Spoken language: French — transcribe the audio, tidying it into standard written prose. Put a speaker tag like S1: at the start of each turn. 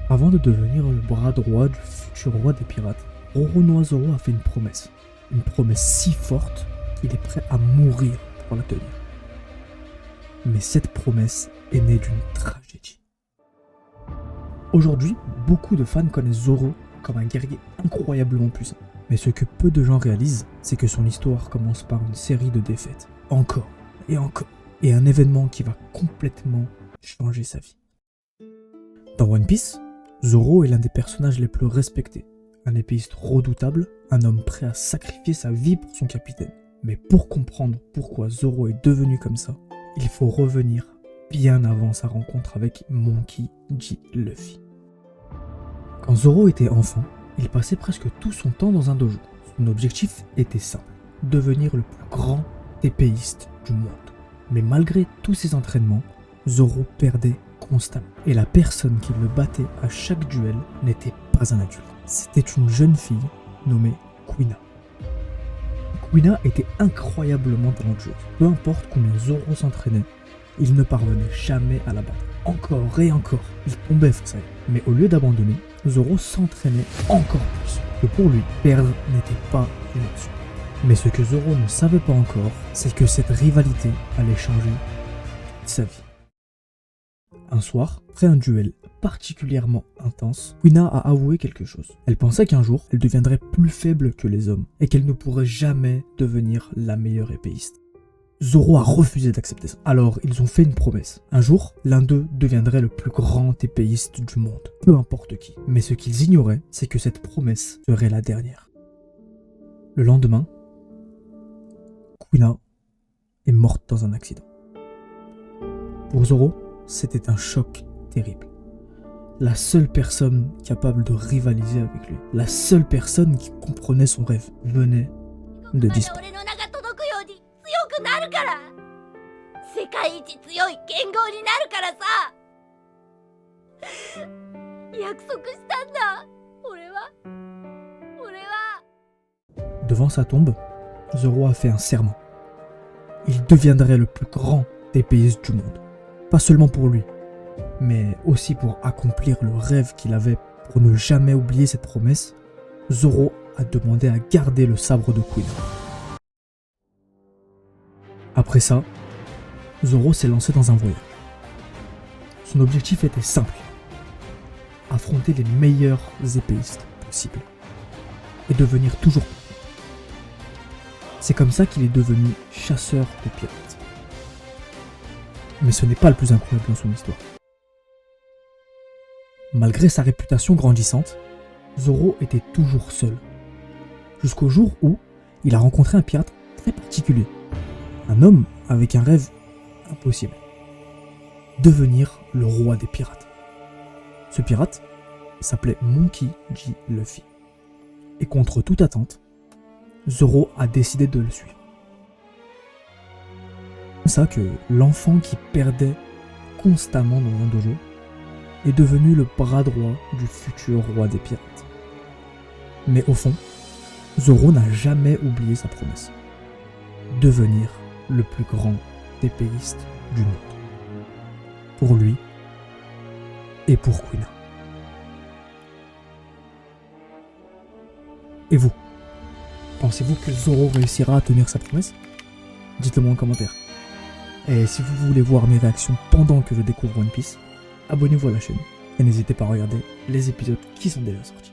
S1: Avant de devenir le bras droit du futur roi des pirates, Oronoa Zoro a fait une promesse. Une promesse si forte qu'il est prêt à mourir pour la tenir. Mais cette promesse est née d'une tragédie. Aujourd'hui, beaucoup de fans connaissent Zoro comme un guerrier incroyablement puissant. Mais ce que peu de gens réalisent, c'est que son histoire commence par une série de défaites. Encore et encore. Et un événement qui va complètement changer sa vie. Dans One Piece, Zoro est l'un des personnages les plus respectés. Un épéiste redoutable, un homme prêt à sacrifier sa vie pour son capitaine. Mais pour comprendre pourquoi Zoro est devenu comme ça, il faut revenir bien avant sa rencontre avec Monkey D. Luffy. Quand Zoro était enfant, il passait presque tout son temps dans un dojo. Son objectif était simple, devenir le plus grand épéiste du monde. Mais malgré tous ses entraînements, Zoro perdait constamment. Et la personne qui le battait à chaque duel n'était pas un adulte. C'était une jeune fille nommée Kuina. Kuina était incroyablement talentueuse. Peu importe combien Zoro s'entraînait, il ne parvenait jamais à la battre. Encore et encore, il tombait face à elle. Mais au lieu d'abandonner, Zoro s'entraînait encore plus. Que pour lui, perdre n'était pas une option. Mais ce que Zoro ne savait pas encore, c'est que cette rivalité allait changer toute sa vie. Un soir, après un duel particulièrement intense, Kuina a avoué quelque chose. Elle pensait qu'un jour, elle deviendrait plus faible que les hommes et qu'elle ne pourrait jamais devenir la meilleure épéiste. Zoro a refusé d'accepter ça. Alors, ils ont fait une promesse. Un jour, l'un d'eux deviendrait le plus grand épéiste du monde. Peu importe qui. Mais ce qu'ils ignoraient, c'est que cette promesse serait la dernière. Le lendemain, Kuina est morte dans un accident. Pour Zoro, c'était un choc terrible. La seule personne capable de rivaliser avec lui, la seule personne qui comprenait son rêve, venait de disparaître. Devant sa tombe, Zoro a fait un serment. Il deviendrait le plus grand épéiste du monde. Pas seulement pour lui, mais aussi pour accomplir le rêve qu'il avait. Pour ne jamais oublier cette promesse, Zoro a demandé à garder le sabre de Kuina. Après ça, Zoro s'est lancé dans un voyage. Son objectif était simple, affronter les meilleurs épéistes possibles et devenir toujours plus. C'est comme ça qu'il est devenu chasseur de pirates. Mais ce n'est pas le plus incroyable dans son histoire. Malgré sa réputation grandissante, Zoro était toujours seul. Jusqu'au jour où il a rencontré un pirate très particulier. Un homme avec un rêve impossible. Devenir le roi des pirates. Ce pirate s'appelait Monkey D. Luffy. Et contre toute attente, Zoro a décidé de le suivre. C'est ça que l'enfant qui perdait constamment dans un dojo est devenu le bras droit du futur roi des pirates. Mais au fond, Zoro n'a jamais oublié sa promesse. Devenir le plus grand épéiste du monde. Pour lui et pour Kuina. Et vous? Pensez-vous que Zoro réussira à tenir sa promesse? Dites-le moi en commentaire. Et si vous voulez voir mes réactions pendant que je découvre One Piece, abonnez-vous à la chaîne et n'hésitez pas à regarder les épisodes qui sont déjà sortis.